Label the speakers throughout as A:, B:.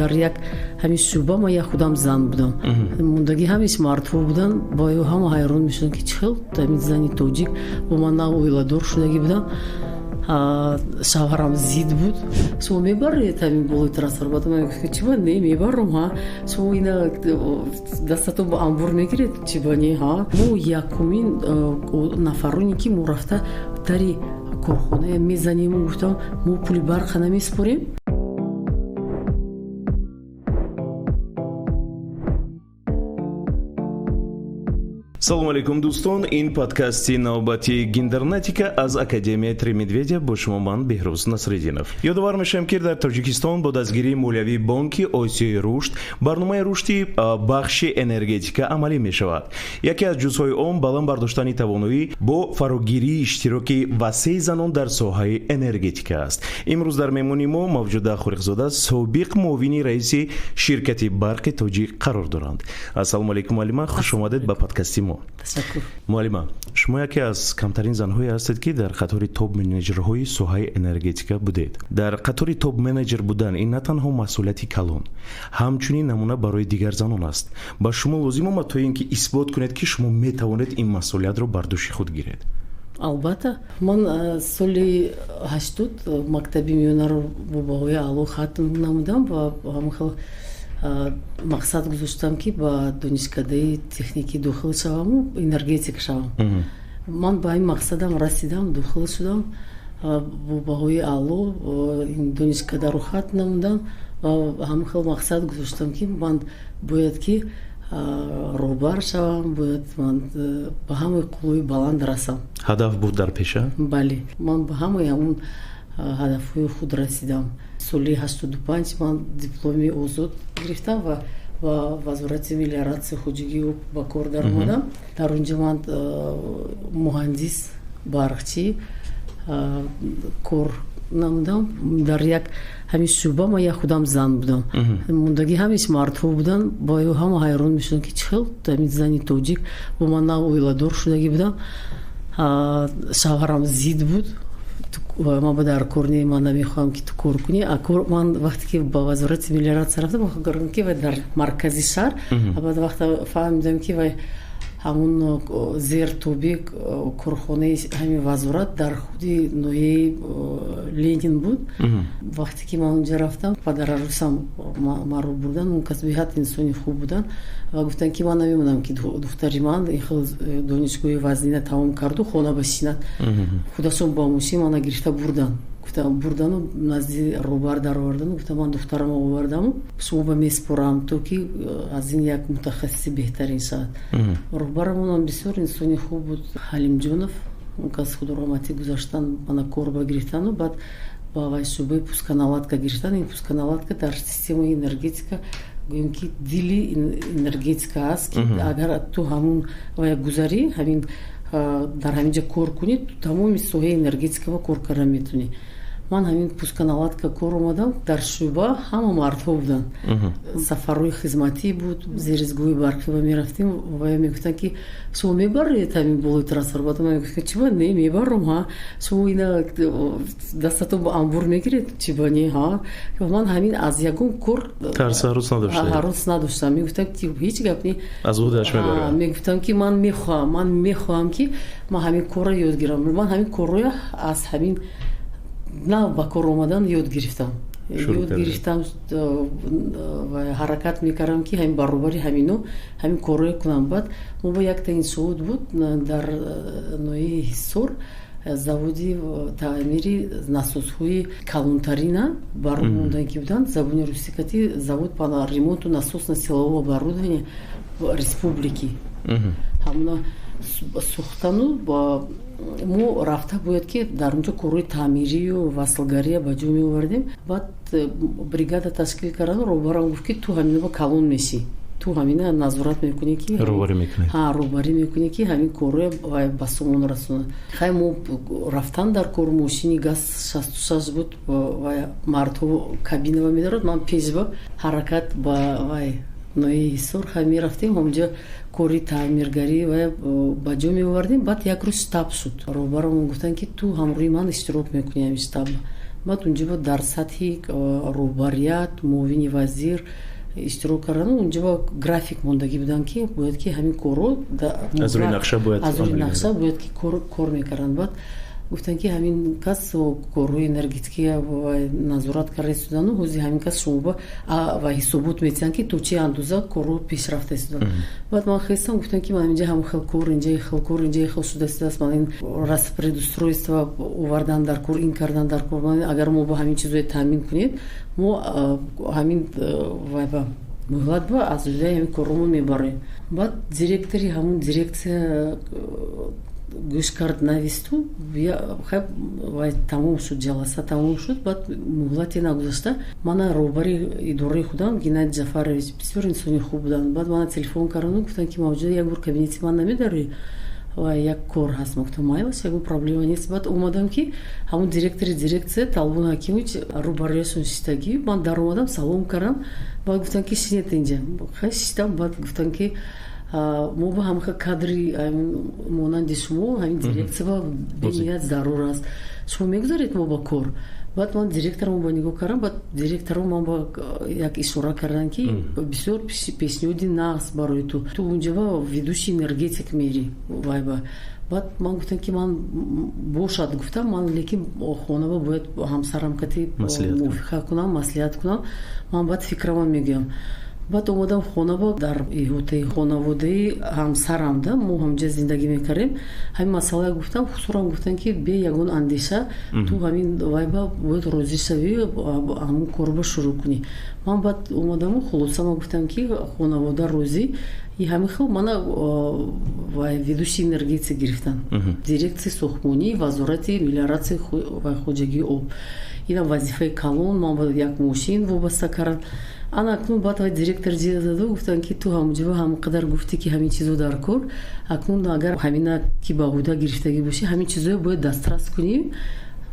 A: дар як ҳамин шӯъба ман як худам зан будам. Мондагӣ ҳамеш мардҳо буданд, бо ҳама ҳайрон мешуданд ки чӣ хел ҳамин зани тоҷик бо ман нав оиладор шудагӣ будам. Шавҳарам зид буд. Шумо мебаред ҳамин болои трансформатор? Ман гуфтам чӣ ба не мебарам, ҳа шумо ина дастатон ба амбур мегиред, чӣ ба не, ҳа мо якумин нафароне ки мо рафта дари корхона мезанем. Гуфтам мо пули барқа намеспорем.
B: салому алейкум дӯстон, ин подкасти навбати гендернетика аз Академияи Три медведя бо шумо ман Беҳрӯз Насриддинов. Ёдовар мешавем ки дар Тоҷикистон бо дастгирии молиявии Бонки Осиёи рушд барномаи рушди бахши энергетика амалӣ мешавад. Яке аз ҷузъҳои он баланд бардоштани тавоноӣ бо фарогирии иштироки васеъи занон дар соҳаи энергетика аст. имрӯз дар меҳмони мо Мавҷуда Хурихзода, собиқ муовини раиси ширкати барқи тоҷик қарор доранд. Ассалому алейкум муаллима, хушомадед ба подкасти мо.
A: Ташаккур.
B: муаллима, шумо яке аз камтарин занҳое ҳастед ки дар қатори топ менеҷерҳои соҳаи энергетика будед. дар қатори топ менеҷер будан ин на танҳо масъулияти калон, ҳамчунин намуна барои дигар занон аст. ба шумо лозим омад то ин ки исбот кунед ки шумо метавонед ин масъулиятро бар дӯши худ гиред.
A: албатта ман соли 80 мактаби миёнаро бо баҳои аъло хатм намудам ва ҳамон хел мақсад гузоштам ки ба донишкадаи техникӣ дохил шавам, энергетик шавам. Ман ба ин мақсадам расидам, дохил шудам, бо баҳои аъло ин донишкадаро хатм намудам ва ҳамон хел мақсад гузоштам ки ман бояд ки роҳбар шавам, бояд ман ба ҳамаи қуллаи баланд расам.
B: ҳадаф буд дар пеша?
A: Бале, ман ба ҳамаи ҳамон ҳадафҳои худ расидам. соли 85 ман дипломи озод гирифтам ва вазорати мелиоратсияи хоҷигӣ ба кор даромадам. дар он ҷо ман муҳандис барқчӣ кор намудам. дар як ҳамин шӯъба ман як худам зан будам. мондагӣ ҳамеш мардҳо буданд, бо ҳама ҳайрон мешуданд ки чӣ хел ҳамин зани тоҷик бо ман нав оиладор шудагӣ будам. шавҳарам зид буд. ман ба дар кор не, ман намехоҳам ки ту кор кунӣ. Ман вақте ки ба вазорати мелиоратсия рафтам, гардам ки вай дар маркази шаҳр, баъд вақта фаҳмидам ки вай ҳамон зертоби корхонаи ҳамин вазорат дар худи ноҳияи Ленин буд. вақте ки ман онҷа рафтам, падарарӯсам маро бурдан, он касбиҳат инсони хуб будан ва гуфтанд ки ман намемонам ки духтари ман ин хел донишгоҳи вазнина тамом карду хона бишинад. худашон ба мошин мана гирифта бурдан. гуфтам бурдану назди роҳбар даровардану, гуфтам ман духтарамро овардаму шумо ба меспорам, то ки аз ин як мутахассиси беҳтарин шавад. роҳбарамонам бисёр инсони хуб буд, Ҳалимҷонов. он кас хуdo раҳматӣ гузаштан мана кор ба гирифтану баъд ба вай шӯъбаи пусканаладка гирифтан. ин пусканаладка дар системаи энергетика гӯем ки дили энергетика аст ки агар ту ҳамун вай гузарӣ, ҳамин дар ҳамин ҷа кор кунӣ, тамоми соҳаи энергетикаро кор кардан метавонӣ. ман ҳамин пусканаладка кор омадам. дар шӯъба ҳама мардҳо буданд. сафарҳои хизматӣ буд, зеризгоҳи барқива мерафтем ва мегуфтанд ки шумо мебаред ҳамин болои трансформатор? Ман гуфтам чӣ ба не мебарам, ҳа шумо ина дастатон ба амбур мегиред, чӣ ба не, ҳа ман ҳамин аз ягон кор
B: тарс
A: ҳарос надоштам. мегуфтам ки ҳеҷ гап не,
B: аз будаш мебарам.
A: мегуфтам ки ман мехоҳам ки ман ҳамин корро ёд гирам. ман ҳамин корро аз ҳамин на ба кор омадан ёд гирифтам ва ҳаракат мекардам ки ҳамин баробари ҳамино ҳамин корро кунам. баъд мо ба якта иншоот буд дар ноҳияи Ҳисор, заводи таъмири насосҳои калонтарина баромондан ки буданд. забони русикати завод по ремонту насосно-силового оборудования республики. ҳамона сохтану ба мо рафта бояд ки дар онҷо корҳои таъмирию васлгария ба ҷо меовардем. баъд бригада ташкил кардан, роҳбарам гуфт ки ту ҳамина ба калон мешӣ, ту ҳамина назорат мекунӣ ки роҳбарӣ мекунӣ ки ҳамин корро ба сомон расонад. хай мо рафтан дар кор мошини газ 66 буд ва мардҳо кабинава медорад. ман пешба ҳаракат ба вай ноҳияи Ҳисор хай мерафтем, онҷа кори таъмиргарӣ ва ба ҷо меовардем. баъд як рӯз штаб шуд. роҳбарамон гуфтанд ки ту ҳамроҳи ман иштирок мекунӣ ҳамин штаб. баъд унҷо ба дар сатҳи роҳбарият муовини вазир иштирок кардан унҷо ба график мондагӣ буданд ки бояд ки ҳамин корро
B: аз рӯи нақша
A: бояд ки кор мекарданд. Баъд гуфтанд ки ҳамин кас корҳои энергетикия ва назорат карда истодану ҳозир ҳамин кас шумо ва ҳисобот метиҳанд ки то чӣ андоза корҳо пешрафта истодаанд. Баъд ман хестам гуфтам ки ман инҷа ҳам хел кор инҷаи хел кор инҷаи хел шуда истодааст, ман ин распредустройство овардан дар кор, ин кардан дар кор, агар мо ба ҳамин чизое таъмин кунем мо ҳамин муҳлат ба аз ҷояи ҳамин корҳо мо мебарем. Баъд директори ҳамун дирекция гӯш кард нависту тамом шуд, ҷаласа тамом шуд. Баъд муҳлате нагузашта мана роҳбари идораи худам Геннадий Ҷафарович бисёр инсони хуб буданд. Баъд мана телефон кардану гуфтанд ки мавҷуда як бор кабинети ман намедорӣ ва як кор ҳаст. Мо гуфтам майлаш, ягон проблема нест. Баъд омадам ки ҳамун директори дирекция Талбон Ҳакимович рӯбарояшон шиштагӣ, ман дар омадам салом кардам. Баъд гуфтанд ки шинед инҷа шиштам. Баъд гуфтанд ки мо ба ҳамаха кадри монанди шумо ҳамин дирекция бениҳоят зарур аст, шумо мегузаред мо ба кор. Баъд ман директорам ба нигоҳ кардам. Баъд директорам ман ба як ишора кардан ки бисёр пешниҳоди нағз барои ту унҷа ба ведущий энергетик мери вайба. Баъд ман гуфтам ки ман бошад, гуфтам ман лекин хонава бояд ҳамсарам кати мувофиқа кунам, маслиҳат кунам, ман баъд фикрама мегӯям. Баъд омадам хонава дар иҳотаи хонаводаи ҳамсарам да мо ҳамҷа зиндагӣ мекардем. ҳамин масъала гуфтам, хусурам гуфтам ки бе ягон андеша ту ҳамин вайба бояд розӣ шавӣ ҳамун корба шурӯъ кунӣ. Ман баъд омадаму хулосама гуфтам ки хонавода розӣ и ҳамин хел мана ведущий энергетик гирифтанд, дирексияи сохтмонӣ, вазорати мелиоратсия ва хоҷагии об. Инам вазифаи калон, ман ба як мошин вобаста кардам. ана акнун баъд директор ҷида дада гуфтанд ки ту ҳамҷоба ҳамқадар гуфтӣ ки ҳамин чизо дар кор, акнун агар ҳамина ки ба ҳуда гирифтагӣ бошӣ ҳамин чизое бояд дастрас кунӣ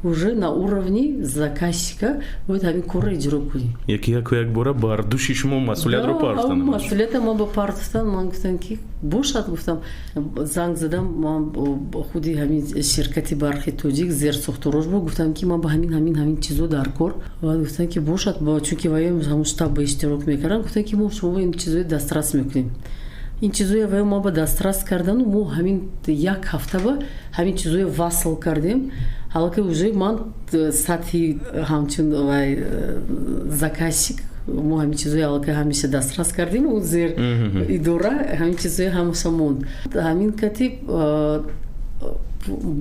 A: уже на уровни заказчика, бояд ҳамин корро иҷро кунӣ.
B: як бора бар души шумо масъулиятро партофтан.
A: Масъулиятам ман ба партофтан. Ман гуфтам ки бошад, гуфтам занг задам ман худи ҳамин ширкати барқи тоҷик зерсохторош бо гуфтам ки ман ба ҳамин чизо дар кор. ва гуфтам ки бошад, чунки ваём ҳамун штаб ба иштирок мекардам, гуфтам ки мо шумо ин чизои дастрас мекунем. ин чизои ваём ма ба дастрас кардану мо ҳамин як ҳафта ба ҳамин чизои васл кардем. ҳалки уже ман сатҳи ҳамчун заказчик мо ҳамин чизои аллакай ҳамеша дастрас кардем у зер идора ҳамин чизои ҳамаша монд. ҳамин катиб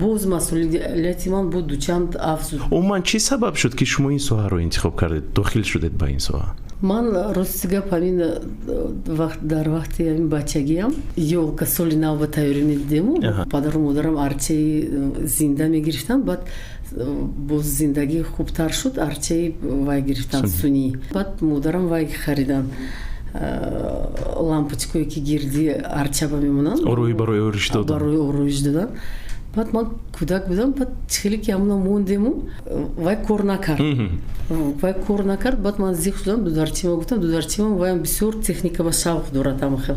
A: боз масъулияти ман буд дучанд афзуд.
B: умуман чӣ сабаб шуд ки шумо ин соҳаро интихоб кардед, дохил шудед ба ин соҳа?
A: ман рости гап ҳамин дар вақти ҳамин бачагиам ёлка соли нав ба тайёрӣ медидему, падару модарам арчаи зинда мегирифтанд. Баъд боз зиндагӣ хубтар шуд, арчаи вай гирифтанд сунӣ. Баъд модарам вай хариданд лампочкое ки гирди арчаба мемонанд, барои ороиш додан. Баъд ман кӯдак будам, баъд хеле ки ҳамуна мондему, вай кор накард. Баъд ман зиқ шудам, дударчима гуфтам, дударчима ваям бисёр техника ба шавқ дорад, ҳама хел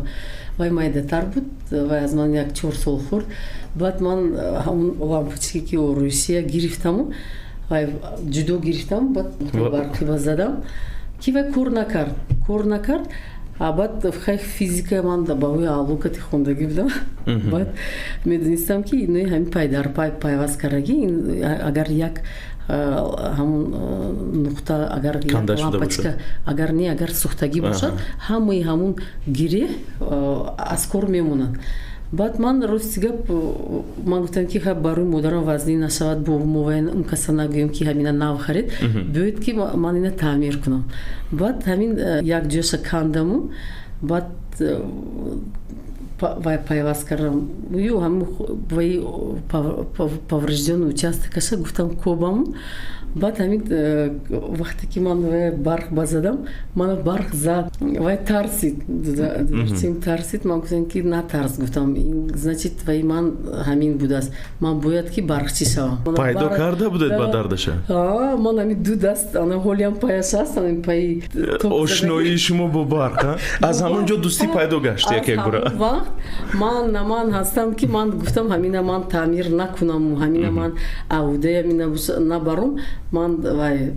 A: вай майдатар буд, вай аз ман 1-4 сол хурд. Баъд ман ҳамун лампочки ки ороишия гирифтаму вай ҷудо гирифтам, баъд барқи ба задам ки вай кор накард. баъд хай физика ман ба ҳои аллокати хондагӣ будам. баъд медонистам ки инои ҳамин пайдар пайваст кардагӣ агар як ҳамун нуқта, агар лампочка агар сӯхтагӣ бошад, ҳамаи ҳамун гиреҳ аз кор мемонад. баъд ман рости гап ман гуфтам ки барои модарам вазнин нашавад, бо мовайан он каса нагӯям ки ҳамина нав харид, биёед ки ман ина таъмир кунам. баъд ҳамин як ҷояша кандаму, баъд вай пайваст кардам ё ҳамин вай повреждённый участокаша гуфтам кобаму. баъд ҳамин вақте ки ман барқ базадам, мана барқ зад, вай тарсид, дударчим тарсид. Ман гуфтам ки натарс, гуфтам значит вай ман ҳамин будааст, ман бояд ки барқчӣ шавам.
B: пайдо карда будед ба дардаша?
A: Ман ҳамин ду даст ана ҳолиам паяш аст, ҳамин паи
B: ошноии шумо бо барқ аз ҳамон ҷо дӯстӣ пайдо гашт як бора. ман ҳастам ки ман гуфтам ҳамина ман таъмир накунам, ҳамина ман аҳудая набарам.
A: ман вай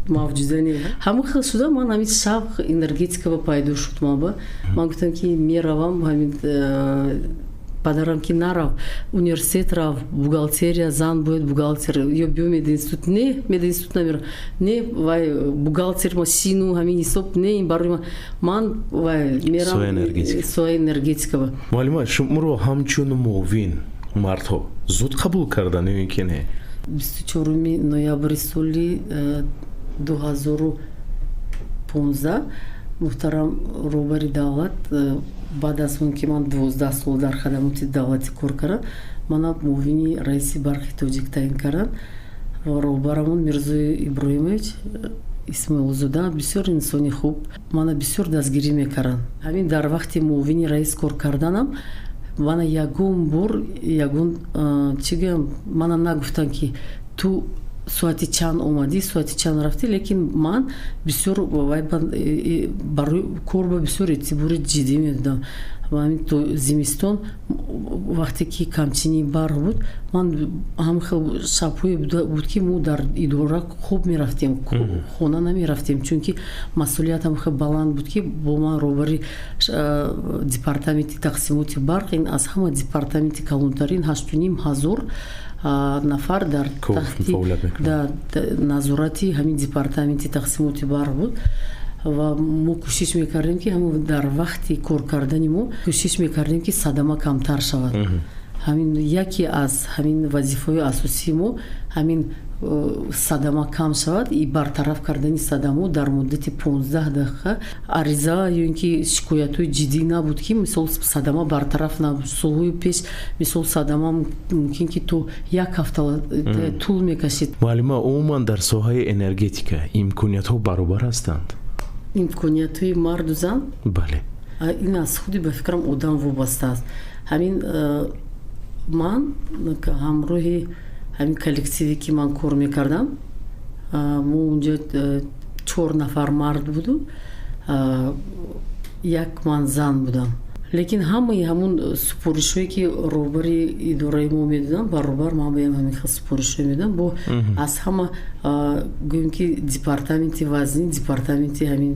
A: мавҷудани ҳамон хел шуда. Ман ҳамин шавқ энергетикава пайдо шуд. Ман гуфтам ки меравам ҳамин падарам ки нарав университет рав бухгалтерия зан бояд бухгалтер ё биё мединститут не мединститут намера не вай бухгалтер машину ҳамин ҳисоб не ин барои ман вай мерам соҳаи энергетикава.
B: муаллима шуморо ҳамчун муовин мардҳо зуд қабул кардан ё ин ки не?
A: 24 ноябри соли 2015 муҳтарам роҳбари давлат баъд аз он ки ман 12 сол дар хадамоти давлатӣ кор кардам, мана муовини раиси барқи тоҷик таъин карданд. роҳбарамон Мирзои Иброҳимович Исмоилзода бисёр инсони хуб, мана бисёр дастгирӣ мекарданд. ҳамин дар вақти муовини раис кор карданам мана ягон бор ягон чӣ гӯям мана нагуфтанд ки ту соати чанд омадӣ соати чанд рафтӣ, лекин ман бисёр барои кор ба бисёр эътибори ҷиддӣ медодам. То зимистон вақте ки камчини барқ буд, ман ҳам хел шабҳое буд ки мо дар идора хуб мерафтем, хона намерафтем, чунки масъулиятам хел баланд буд ки бо ман роҳбари департаменти тақсимоти барқ, ин аз ҳама департаменти калонтарин 8500 нафар дар таҳти назорати ҳамин департаменти тақсимоти барқ буд. ва мо кӯшиш мекардем ки ҳамн дар вақти кор кардани мо кӯшиш мекардем ки садама камтар шавад. ҳамин яке аз ҳамин вазифаҳои асосии мо ҳамин садама кам шавад, и бартараф кардани садамо дар муддати 15 дақиқа. ариза ё ин ки шикоятҳои ҷиддӣ набуд ки мисол садама бартараф набуд. солҳои пеш мисол садама мумкин ки то як ҳафта тӯл мекашид.
B: муаллима умуман дар соҳаи энергетика имкониятҳо баробар ҳастанд?
A: имкониятҳои марду зан?
B: бале.
A: ин аз худи ба фикрам одам вобаста аст. ҳамин ман ҳамроҳи ҳамин коллективе ки ман кор мекардам, мо унҷо 4 нафар мард буду, як ман зан будам. лекин ҳамаи ҳамун супоришҳое ки роҳбари идораи мо медодам, баробар ман баям ҳамин хел супоришҳое медодам. бо аз ҳама гӯем ки департаменти вазнин, департаменти ҳамин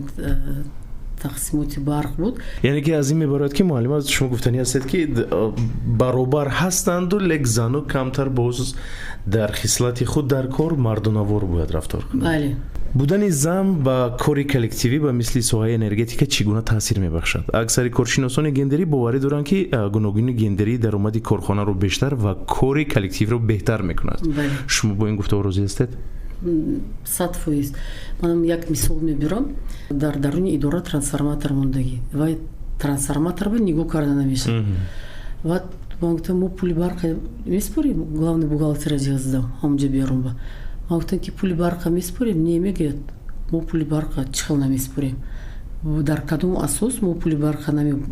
A: тақсимоти барқ буд.
B: яъне ки аз ин мебарад ки муаллима шумо гуфтанӣ ҳастед ки баробар ҳастанду лек зану камтар боз дар хислати худ дар кор мардонавор бояд рафтор кунад.
A: бале.
B: будани зан ба кори коллективӣ ба мисли соҳаи энергетика чӣ гуна таъсир мебахшад? аксари коршиносони гендерӣ боварӣ доранд ки гуногуни гендерӣ даромади корхонаро бештар ва кори коллективро беҳтар мекунад. шумо бо ин гуфтаҳо розӣ ҳастед?
A: 100%. манам як мисол мебирам. дар даруни идора трансформатор мондагӣ ва трансформатор ба нигоҳ карда намешавад. ва ман гуфтам мо пули барқа меспорем, главный бухгалтер ҷиҳаз дадам ҳамонҷо биёрам. ба ман гуфтам ки пули барқа меспорем? Не, мегӯяд мо пули барқа чӣ хел намеспорем, дар кадом асос мо пули барқа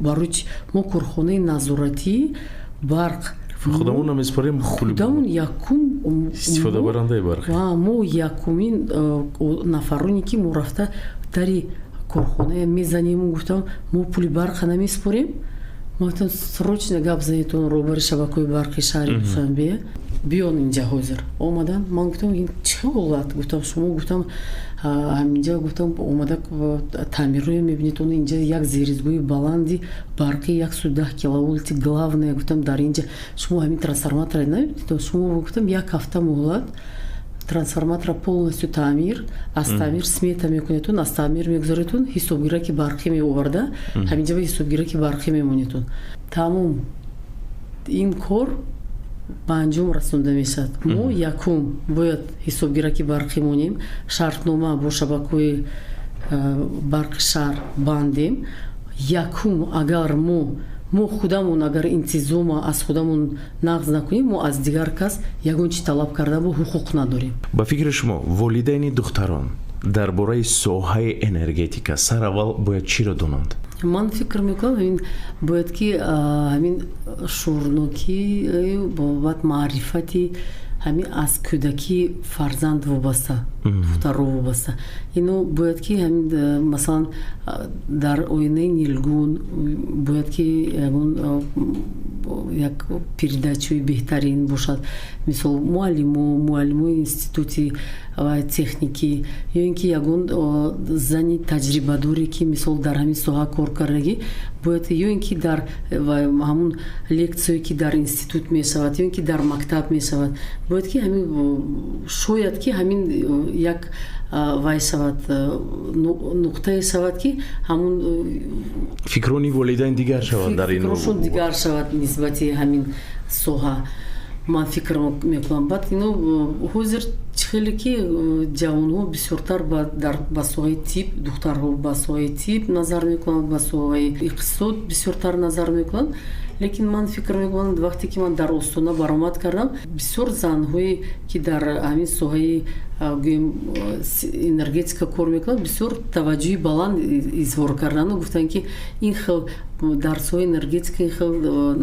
A: барои чӣ мо корхонаи назоратии барқ
B: худамон намеспорем,
A: худамон якум
B: истифодабарандаи барқ.
A: мо якумин нафароне ки мо рафта дари корхона мезанем. гуфтам мо пули барқа намеспорем. мо гуфтам срочно гап занетон роҳбари шабакаҳои барқи шаҳри Дусанбе биён инҷа ҳозир. омадан. ман гуфтам ин чӣ ҳолат? гуфтам шумо гуфтам ҳаминҷа гуфтам омада таъмирро мебинед, он инҷа як зеризгоҳи баланди барқи 110 киловолти главная. гуфтам дар инҷа шумо ҳамин трансформатора набинед? шумо гуфтам як ҳафта муҳлат, трансформатора полностью таъмир, аз таъмир смета мекунедтон, аз таъмир мегузоредтон, ҳисобгираки барқӣ меоварда ҳаминҷа ба ҳисобгираки барқӣ мемонедтон. тамом ин кор ба анҷом расонда мешавад. мо якум бояд ҳисобгираки барқӣ монем, шартнома бо шабакаҳои барқи шаҳр бандем. якум агар мо худамон агар интизома аз худамон нағз накунем, мо аз дигар кас ягон чӣ талаб карда бо ҳуқуқ надорем.
B: ба фикри шумо волидайни духтарон дар бораи соҳаи энергетика сараввал бояд чиро донанд?
A: ман фикр мекунам ҳамин бояд ки ҳамин шӯрнокӣ бобат маърифати ҳамин аз кӯдакӣ фарзанд вобаста, духтарро вобаста. ино бояд ки ҳамин масалан дар оинаи нилгун бояд ки ягон як передачаи беҳтарин бошад, мисол муаллимои институти техникӣ ё ин ки ягон зани таҷрибадоре ки мисол дар ҳамин соҳа кор кардагӣ бояд ё ин ки дар ҳамун лексияе ки дар институт мешавад ё ин ки дар мактаб мешавад бояд ки ҳамин шояд ки ҳамин як вай шавад нуқтае шавад ки ҳамун
B: фикрони волидайн дигар шавад дар ин
A: фикршон дигар шавад нисбати ҳамин соҳа ман фикр мекунам. Баъд ино ҳозир хеле ки ҷавонҳо бисёртар ба соҳаи тиб, духтарҳо ба соҳаи тиб назар мекунанд, ба соҳаи иқтисод бисёртар назар мекунанд. Лекин ман фикр мекунам вақте ки ман дар остона баромад кардам, бисёр занҳое ки дар ҳамин соҳаи энергетика кор мекунанд бисёр таваҷҷӯҳи баланд изҳор карданду гуфтанд ки ин хел дар соҳаи энергетика ин хел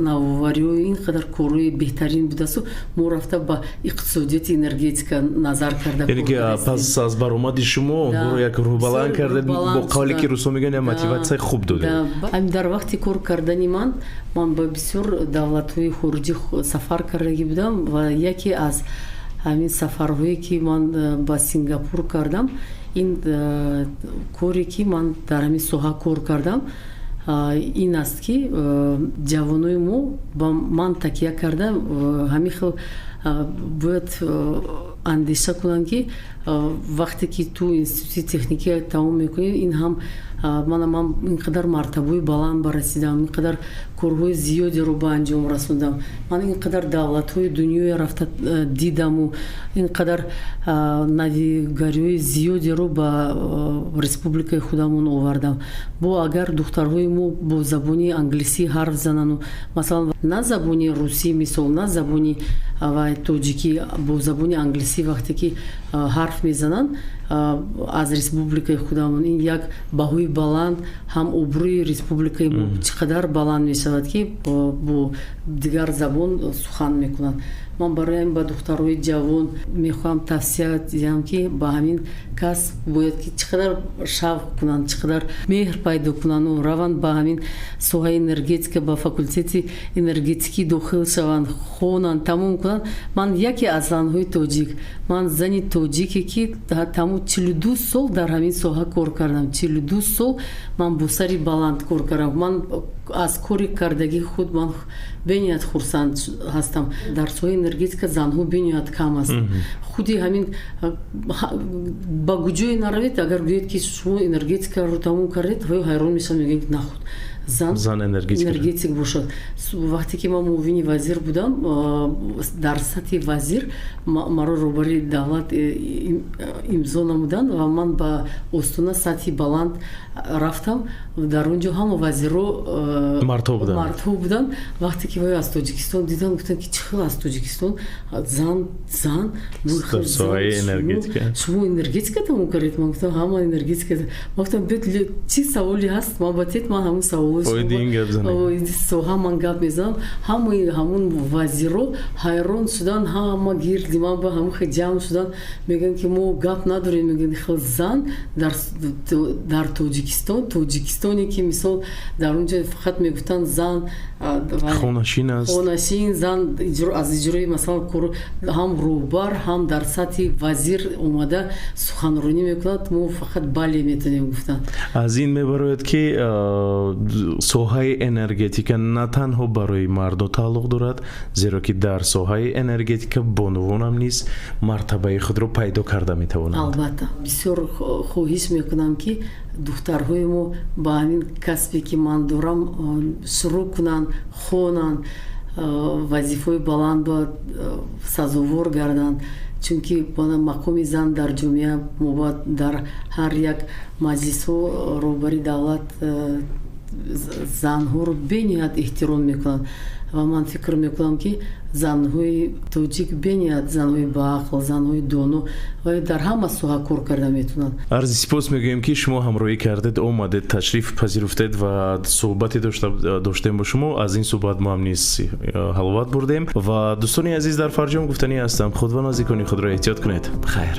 A: навовариҳои ин қадар корҳои беҳтарин будасту мо рафта ба иқтисодияти энергетика назар карда.
B: Яъне ки пас аз баромади шумо онҳоро як рӯҳ баланд кардед, бо қавле ки рӯсо мегӯянд як мотиватсияи хуб додед.
A: Ҳамин дар вақти кор кардани ман ба бисёр давлатҳои хориҷӣ сафар кардагӣ будам ва яке аз ҳамин сафарҳое ки ман ба Сингапур кардам, ин коре ки ман дар ҳамин соҳа кор кардам ин аст ки ҷавонои мо ба ман такя карда ҳамин хел бояд андеша кунанд ки вақте ки ту институти техникия тамом мекунӣ ин ҳам ман инқадар мартабаи баланд барасидам, инқадар корҳои зиёдеро ба анҷом расондам, ман инқадар давлатҳои дунёе рафта дидаму инқадар навигариҳои зиёдеро ба республикаи худамон овардам. Бо агар духтарҳои мо бо забони англисӣ ҳарф занану масалан на забони русӣ мисол на забони тоҷикӣ бо забони англисӣ вақте ки ҳарф мезананд аз республикаи худамон ин як баҳои баланд ҳам обрӯи республикаи мо чӣ қадар баланд мешавад ки бо дигар забон сухан мекунанд. Ман барои ҳамин ба духтарҳои ҷавон мехоҳам тавсия диҳам ки ба ҳамин кас бояд ки чӣ қадар шавқ кунанд, чӣ қадар меҳр пайдо кунанд, раванд ба ҳамин соҳаи энергетика ба факултети энергетикӣ дохил шаванд, хонанд, тамом кунанд. Ман яке аз занҳои тоҷик, ман зани тоҷике ки тамом 42 сол дар ҳамин соҳа кор кардам, 42 сол ман бо сари баланд кор кардам. Ман аз кори кардагии худ ман бениҳоят хурсанд ҳастам. Дар соҳаи энергетика занҳо бениҳоят кам ҳастанд. худи ҳамин ба гуҷое наравед, агар гӯед ки шумо энергетикаро тамом кардед, ҳайрон мешаванд, мегӯянд ки нахуд зан энергетик бошад. Вақте ки ман муовини вазир будам, дар сатҳи вазир маро роҳбари давлат имзо намуданд ва ман ба остона сатҳи баланд рафтам. Дар он ҷо ҳама вазирро мардҳо буданд. Вақте ки аз тоҷикистон дидам, гуфтанд ки чӣ хел аз тоҷикистон зан шумо энергетика тамом кардед? Ман гуфтам ҳама энергетика. Гуфтам чӣ саволе ҳаст? Ман батед ман ҳамун савол соҳа ман гап мезанам. Ҳамун вазирро ҳайрон шудан, ҳама гирди ман ба ҳамун ҷамъ шудан, мегӯянд ки мо гап надорем, мегӯянд хел зан дар тоҷикистоне ки мисол дар он ҷо фақат мегуфтанд зан хонашин аст, хонашин зан аз иҷрои масалан ҳам роҳбар ҳам дар сатҳи вазир омада суханронӣ мекунад, мо фақат бале метавонем гуфтан. Аз
B: ин мебарояд ки соҳаи энергетика на танҳо барои мардо тааллуқ дорад, зеро ки дар соҳаи энергетика бонувон ҳам низ мартабаи худро пайдо карда метавонанд.
A: Албатта, бисёр хоҳиш мекунам ки духтарҳои мо ба ҳамин касбе ки ман дорам шурӯъ кунанд, хонанд, вазифаи баланд бояд сазовор гарданд, чунки мақоми зан дар ҷомеа мо бояд дар ҳар як маҷлисҳо роҳбари давлат занҳоро бениҳоят эҳтиром мекунанд ва ман фикр мекунам ки занҳои тоҷик бениҳоят занҳои баақл, занҳои доно ва дар ҳама соҳа кор карда метавонанд.
B: Арзи сипос мегӯем ки шумо ҳамроҳӣ кардед, омадед, ташриф пазируфтед ва суҳбате доштем бо шумо. Аз ин суҳбат мо ҳам низ ҳаловат бурдем ва дӯстони азиз дар фарҷом гуфтанӣ ҳастам. Худ ва наздикони худро эҳтиёт кунед. Хайр.